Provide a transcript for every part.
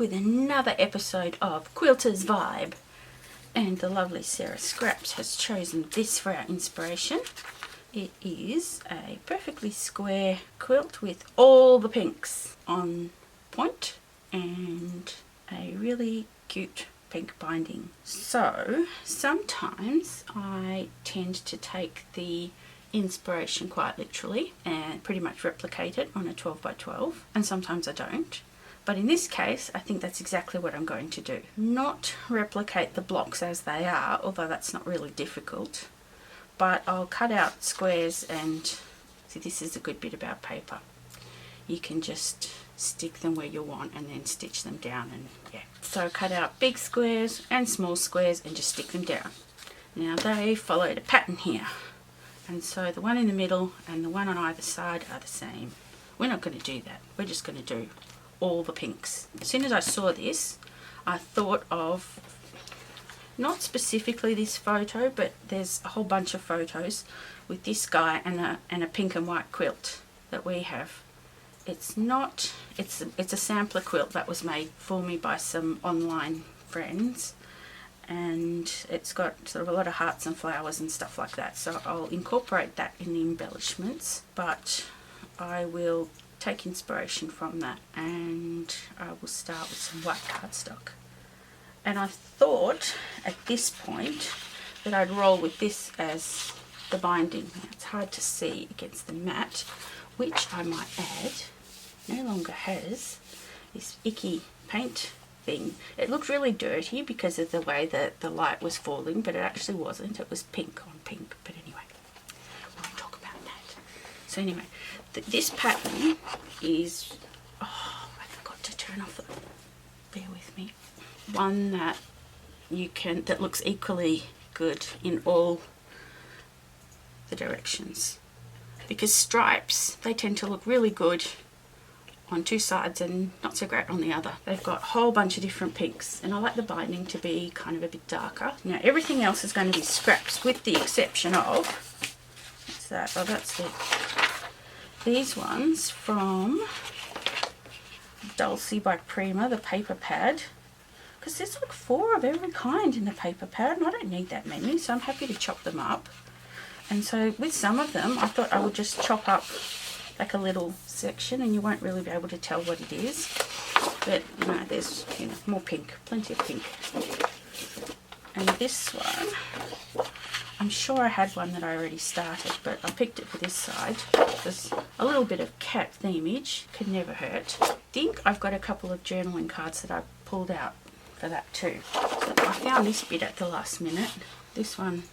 with another episode of Quilters Vibe. And the lovely Sara Scraps has chosen this for our inspiration. It is a perfectly square quilt with all the pinks on point and a really cute pink binding. So sometimes I tend to take the inspiration quite literally and pretty much replicate it on a 12 by 12, and sometimes I don't. But in this case, I think that's exactly what I'm going to do. Not replicate the blocks as they are, although that's not really difficult, but I'll cut out squares. And see, this is a good bit about paper. You can just stick them where you want and then stitch them down, and yeah. So cut out big squares and small squares and just stick them down. Now they followed a pattern here. And so the one in the middle and the one on either side are the same. We're not going to do that. We're just going to do all the pinks. As soon as I saw this, I thought of not specifically this photo, but there's a whole bunch of photos with this guy and a pink and white quilt that we have. It's a sampler quilt that was made for me by some online friends, and it's got sort of a lot of hearts and flowers and stuff like that, so I'll incorporate that in the embellishments, but I will take inspiration from that, and I will start with some white cardstock. And I thought at this point that I'd roll with this as the binding. Now, it's hard to see against the mat, which I might add no longer has this icky paint thing. It looked really dirty because of the way that the light was falling, but it actually wasn't. It was pink on pink. But anyway, we won't talk about that. So anyway, this pattern is, oh, I forgot to turn off the, bear with me, one that you can, that looks equally good in all the directions, because stripes, they tend to look really good on two sides and not so great on the other. They've got a whole bunch of different pinks, and I like the binding to be kind of a bit darker. Now everything else is going to be scraps, with the exception of, what's that? Oh, that's it. These ones from Daisie by Prima, the paper pad, because there's like 4 of every kind in the paper pad, and I don't need that many, so I'm happy to chop them up. And so with some of them, I thought I would just chop up like a little section, and you won't really be able to tell what it is. But you know, there's, you know, more pink, plenty of pink. And this one, I'm sure I had one that I already started, but I picked it for this side. There's a little bit of cat themage, could never hurt. I think I've got a couple of journaling cards that I pulled out for that too. So I found this bit at the last minute. This one,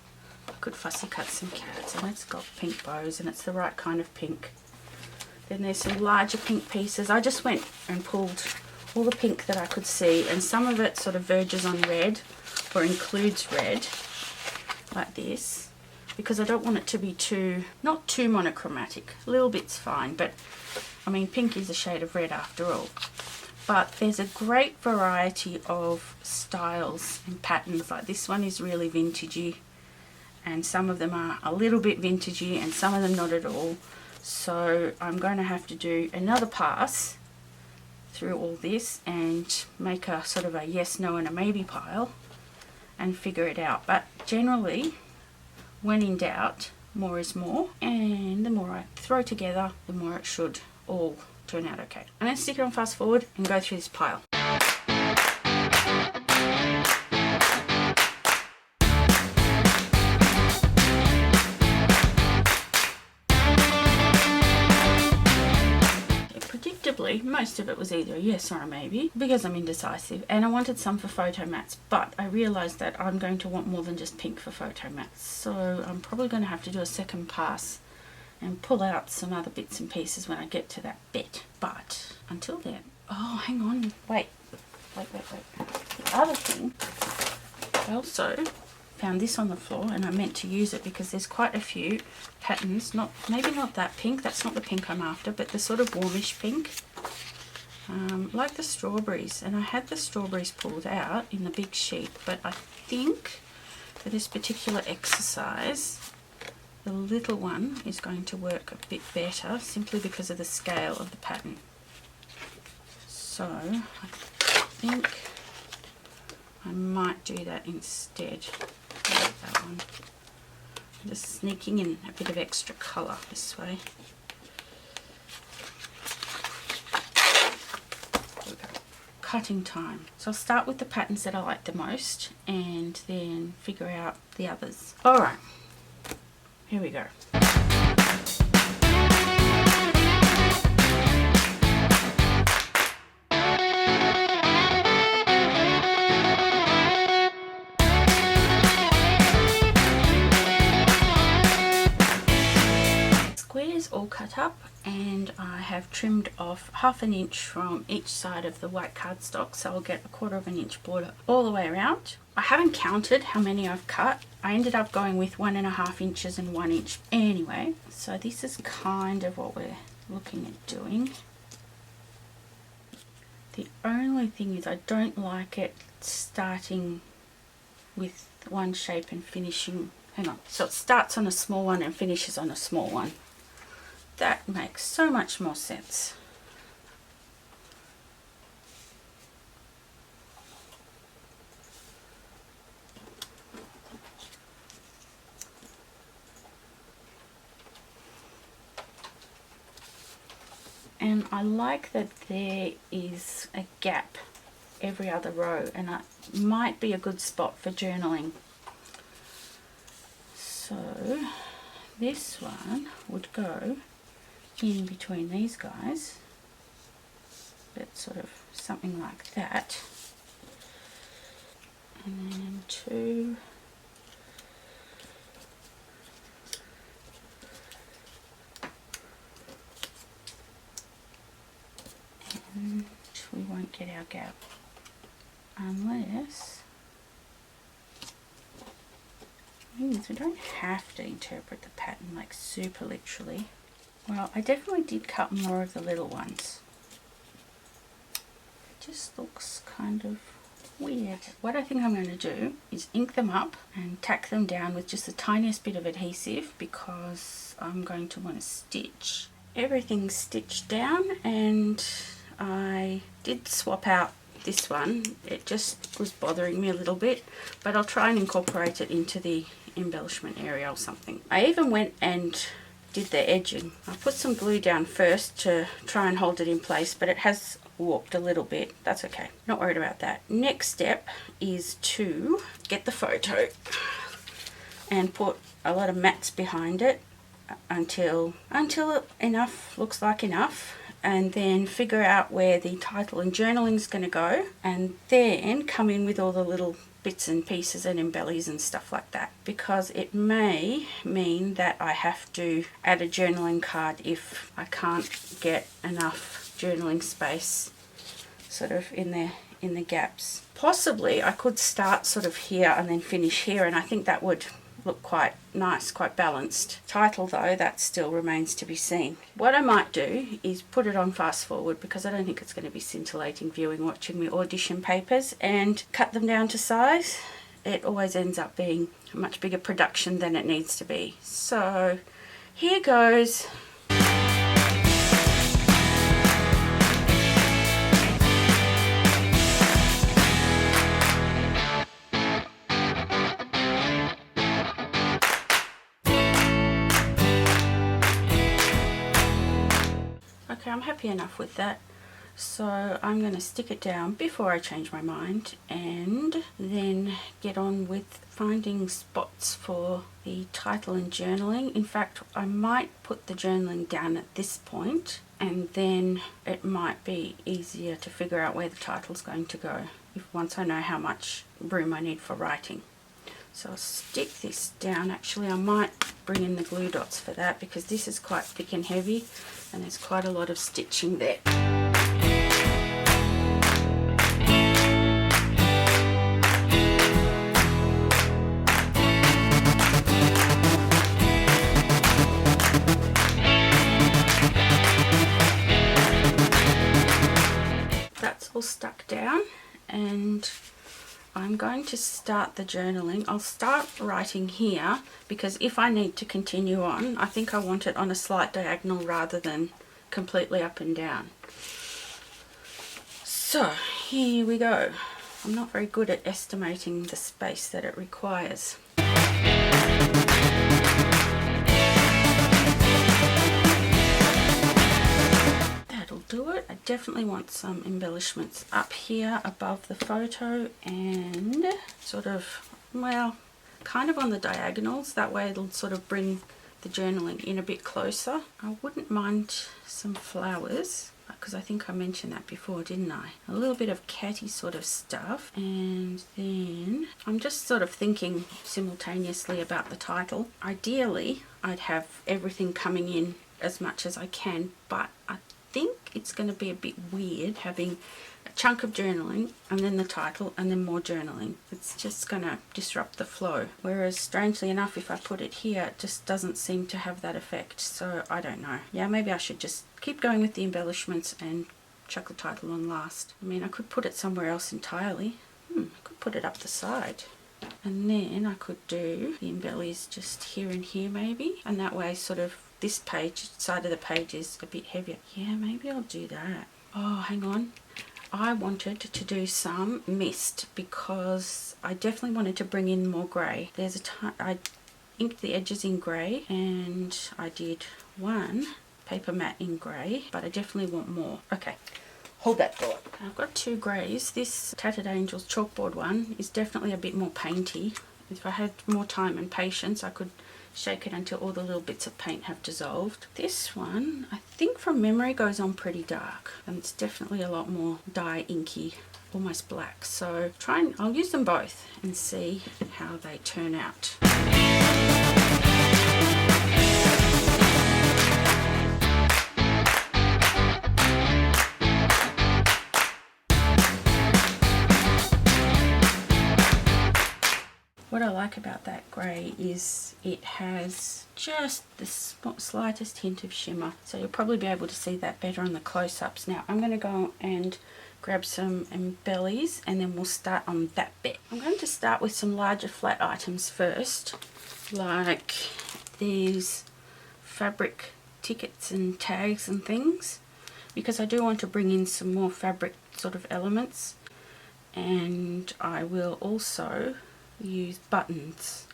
I could fussy cut some cats, and it's got pink bows, and it's the right kind of pink. Then there's some larger pink pieces. I just went and pulled all the pink that I could see, and some of it sort of verges on red or includes red, like this, because I don't want it to be too, not too monochromatic. A little bit's fine, but I mean, pink is a shade of red after all. But there's a great variety of styles and patterns. Like this one is really vintagey, and some of them are a little bit vintagey, and some of them not at all. So I'm going to have to do another pass through all this and make a sort of a yes, no and a maybe pile and figure it out. But generally, when in doubt, more is more, and the more I throw together, the more it should all turn out okay. I'm going to stick it on fast forward and go through this pile. Most of it was either a yes or a maybe, because I'm indecisive, and I wanted some for photo mats, but I realised that I'm going to want more than just pink for photo mats, so I'm probably going to have to do a second pass and pull out some other bits and pieces when I get to that bit. But until then, oh, hang on, wait. The other thing, I also found this on the floor, and I meant to use it because there's quite a few patterns, maybe not that pink, that's not the pink I'm after, but the sort of warmish pink, like the strawberries. And I had the strawberries pulled out in the big sheet, but I think for this particular exercise the little one is going to work a bit better, simply because of the scale of the pattern. So think I might do that instead. I like that one. I'm just sneaking in a bit of extra colour this way. There we go. Cutting time. So I'll start with the patterns that I like the most and then figure out the others. Alright, here we go. Squares all cut up, and I have trimmed off 1/2 inch from each side of the white cardstock, so I'll get 1/4 inch border all the way around. I haven't counted how many I've cut. I ended up going with 1.5 inches and 1 inch anyway, so this is kind of what we're looking at doing. The only thing is I don't like it starting with one shape and finishing, hang on, so it starts on a small one and finishes on a small one. That makes so much more sense. And I like that there is a gap every other row, and that might be a good spot for journaling. So this one would go in between these guys, but sort of something like that, and then 2, and we won't get our gap unless we don't have to interpret the pattern like super literally. Well, I definitely did cut more of the little ones. It just looks kind of weird. What I think I'm going to do is ink them up and tack them down with just the tiniest bit of adhesive, because I'm going to want to stitch. Everything's stitched down, and I did swap out this one. It just was bothering me a little bit, but I'll try and incorporate it into the embellishment area or something. I even went and did the edging. I put some glue down first to try and hold it in place, but it has warped a little bit. That's okay, not worried about that. Next step is to get the photo and put a lot of mats behind it until enough looks like enough, and then figure out where the title and journaling is going to go, and then come in with all the little bits and pieces and embellies and stuff like that, because it may mean that I have to add a journaling card if I can't get enough journaling space sort of in the gaps. Possibly I could start sort of here and then finish here, and I think that would look quite nice, quite balanced. Title though, that still remains to be seen. What I might do is put it on fast forward, because I don't think it's going to be scintillating viewing watching me audition papers, and cut them down to size. It always ends up being a much bigger production than it needs to be. So here goes. Okay, I'm happy enough with that, so I'm going to stick it down before I change my mind, and then get on with finding spots for the title and journaling. In fact, I might put the journaling down at this point, and then it might be easier to figure out where the title's going to go once I know how much room I need for writing. So I'll stick this down. Actually, I might bring in the glue dots for that, because this is quite thick and heavy and there's quite a lot of stitching there. That's all stuck down, and I'm going to start the journaling. I'll start writing here, because if I need to continue on, I think I want it on a slight diagonal rather than completely up and down. So here we go. I'm not very good at estimating the space that it requires. That'll do it. I definitely want some embellishments up here above the photo and sort of, well, kind of on the diagonals. That way it'll sort of bring the journaling in a bit closer. I wouldn't mind some flowers, because I think I mentioned that before, didn't I? A little bit of catty sort of stuff. And then I'm just sort of thinking simultaneously about the title. Ideally, I'd have everything coming in as much as I can, but I think it's going to be a bit weird having a chunk of journaling and then the title and then more journaling. It's just going to disrupt the flow. Whereas strangely enough, if I put it here, it just doesn't seem to have that effect. So I don't know. Yeah, maybe I should just keep going with the embellishments and chuck the title on last. I mean, I could put it somewhere else entirely. I could put it up the side. And then I could do the embellies just here and here maybe. And that way sort of this side of the page is a bit heavier. Yeah, maybe I'll do that. Oh, hang on. I wanted to do some mist because I definitely wanted to bring in more grey. I inked the edges in grey and I did one paper matte in grey, but I definitely want more. Okay, hold that thought. I've got two greys. This Tattered Angels chalkboard one is definitely a bit more painty. If I had more time and patience, I could shake it until all the little bits of paint have dissolved. This one, I think from memory, goes on pretty dark, and it's definitely a lot more dye inky, almost black. So I'll use them both and see how they turn out. What I like about that grey is it has just the slightest hint of shimmer, so you'll probably be able to see that better on the close-ups. Now I'm going to go and grab some embellies and then we'll start on that bit. I'm going to start with some larger flat items first, like these fabric tickets and tags and things, because I do want to bring in some more fabric sort of elements. And I will also use buttons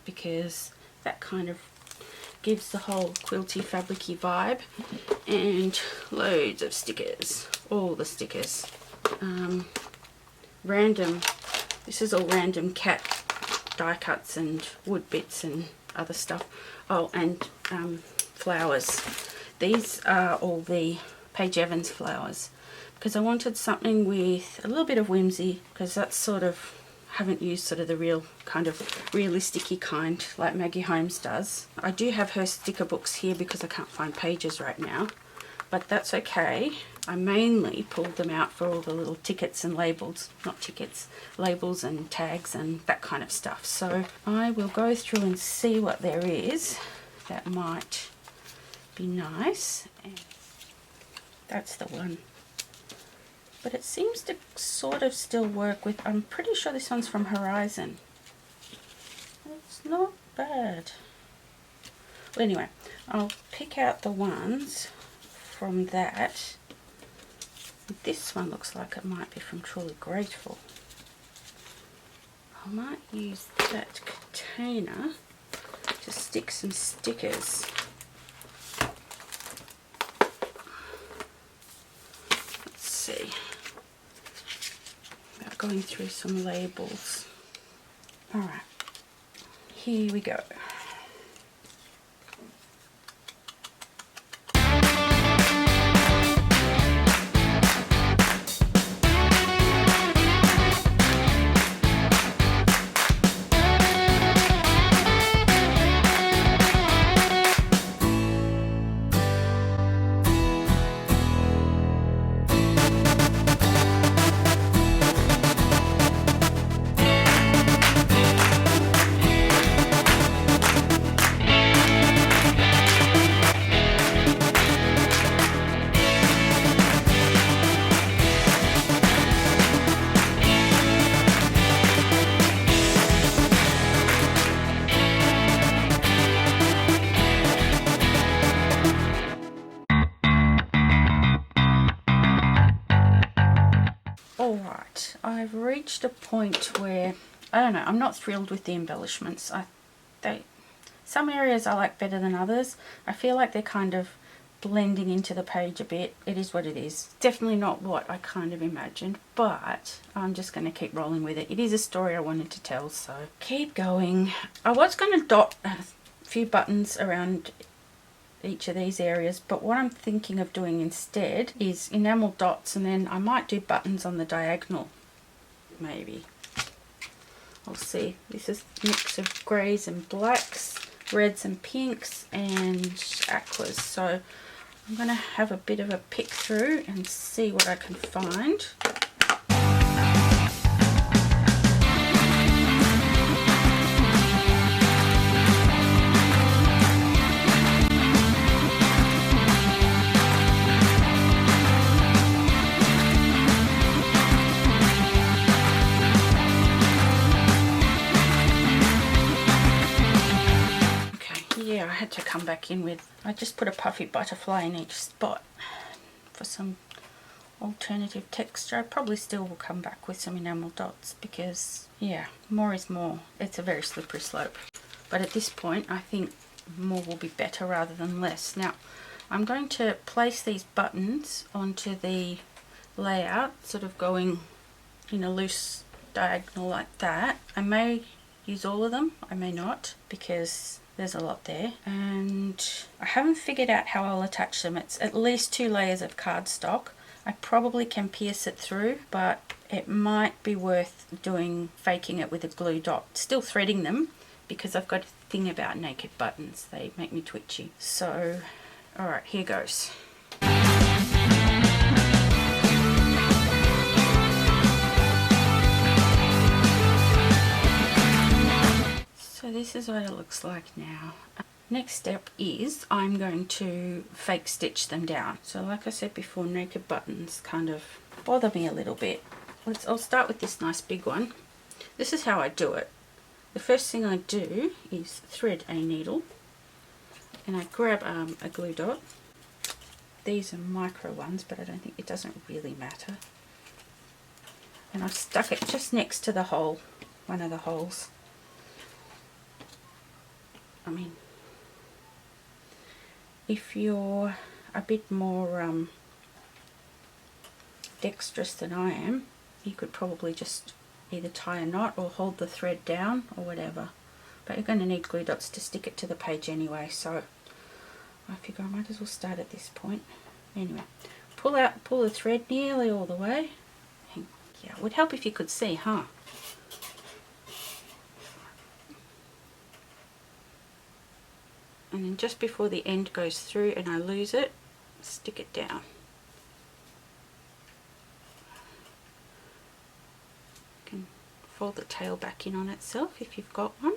because that kind of gives the whole quilty fabricy vibe, and loads of stickers, all the stickers, random, this is all random cat die cuts and wood bits and other stuff. Oh, and flowers. These are all the Paige Evans flowers because I wanted something with a little bit of whimsy, because that's sort of, haven't used sort of the real kind of realistic-y kind like Maggie Holmes does. I do have her sticker books here because I can't find pages right now, but that's okay. I mainly pulled them out for all the little tickets and labels, not tickets, labels and tags and that kind of stuff. So I will go through and see what there is that might be nice. And that's the one. But it seems to sort of still work with, I'm pretty sure this one's from Horizon. It's not bad. Well, anyway, I'll pick out the ones from that. This one looks like it might be from Truly Grateful. I might use that container to stick some stickers. Let's see. About going through some labels. Alright, here we go. Alright, I've reached a point where, I don't know, I'm not thrilled with the embellishments. Some areas I like better than others. I feel like they're kind of blending into the page a bit. It is what it is. Definitely not what I kind of imagined, but I'm just going to keep rolling with it. It is a story I wanted to tell, so keep going. I was going to dot a few buttons around each of these areas, but what I'm thinking of doing instead is enamel dots, and then I might do buttons on the diagonal, maybe. I'll see. This is a mix of greys and blacks, reds and pinks, and aquas, so I'm going to have a bit of a pick through and see what I can find. Yeah, I had to come back in with, I just put a puffy butterfly in each spot for some alternative texture. I probably still will come back with some enamel dots because, yeah, more is more. It's a very slippery slope. But at this point, I think more will be better rather than less. Now, I'm going to place these buttons onto the layout, sort of going in a loose diagonal like that. I may use all of them, I may not, because there's a lot there, and I haven't figured out how I'll attach them. It's at least 2 layers of cardstock. I probably can pierce it through, but it might be worth faking it with a glue dot. Still threading them, because I've got a thing about naked buttons. They make me twitchy. So, alright, here goes. So this is what it looks like now. Next step is I'm going to fake stitch them down. So like I said before, naked buttons kind of bother me a little bit. I'll start with this nice big one. This is how I do it. The first thing I do is thread a needle, and I grab a glue dot. These are micro ones, but I don't think it doesn't really matter. And I've stuck it just next to the hole, one of the holes. I mean, if you're a bit more dexterous than I am, you could probably just either tie a knot or hold the thread down or whatever. But you're going to need glue dots to stick it to the page anyway, so I figure I might as well start at this point. Anyway, pull the thread nearly all the way. Yeah, it would help if you could see, huh? And then just before the end goes through and I lose it, stick it down. You can fold the tail back in on itself if you've got one.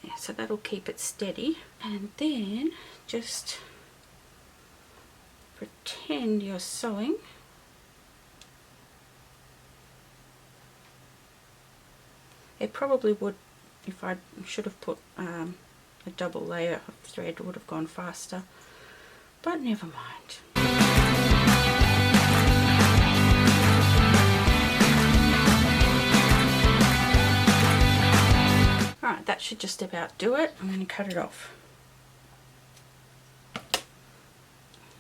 Yeah, so that'll keep it steady. And then just pretend you're sewing. It probably would, if I should have put a double layer of thread, would have gone faster, but never mind. Alright, that should just about do it. I'm going to cut it off.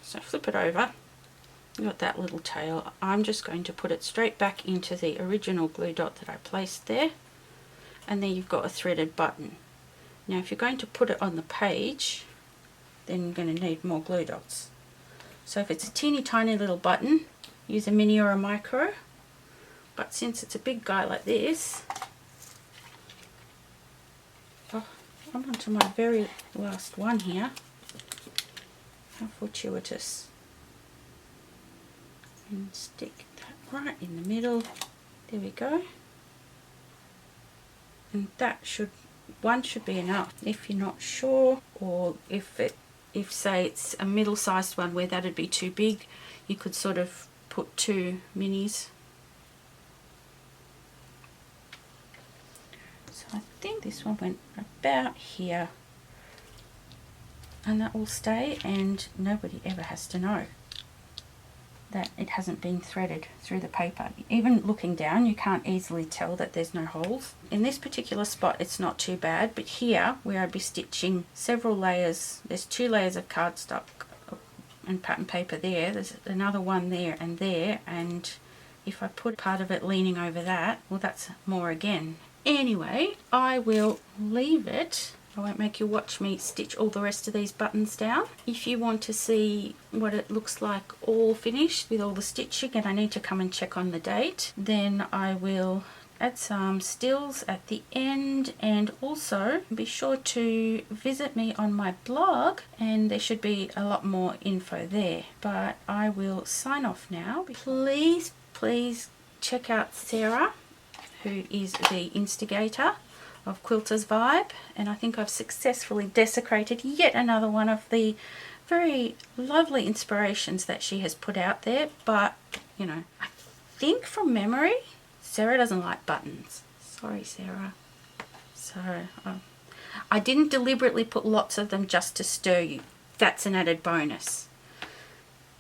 So flip it over. You've got that little tail. I'm just going to put it straight back into the original glue dot that I placed there. And then you've got a threaded button. Now if you're going to put it on the page, then you're going to need more glue dots. So if it's a teeny tiny little button, use a mini or a micro. But since it's a big guy like this, oh, I'm on to my very last one here. How fortuitous. And stick that right in the middle. There we go. And that should be enough. If you're not sure, or if say it's a middle-sized one where that'd be too big, you could sort of put 2 minis. So I think this one went about here, and that will stay and nobody ever has to know. that it hasn't been threaded through the paper. Even looking down, you can't easily tell that there's no holes. In this particular spot, it's not too bad, but here, where I'd be stitching several layers, there's 2 layers of cardstock and pattern paper there, there's another one there, and if I put part of it leaning over that, well, that's more again. Anyway, I will leave it. I won't make you watch me stitch all the rest of these buttons down. If you want to see what it looks like all finished with all the stitching, and I need to come and check on the date, then I will add some stills at the end. And also be sure to visit me on my blog, and there should be a lot more info there. But I will sign off now. Please check out Sara, who is the instigator of Quilters Vibe, and I think I've successfully desecrated yet another one of the very lovely inspirations that she has put out there. But you know, I think from memory Sara doesn't like buttons. Sorry, Sara. So I didn't deliberately put lots of them just to stir you. That's an added bonus.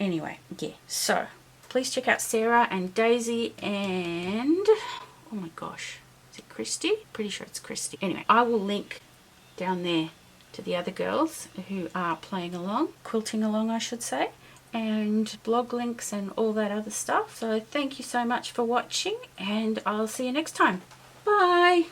Anyway, yeah, so please check out Sara and Daisie and, oh my gosh, is it Christy? Pretty sure it's Christy. Anyway, I will link down there to the other girls who are playing along, quilting along I should say, and blog links and all that other stuff. So thank you so much for watching, and I'll see you next time. Bye!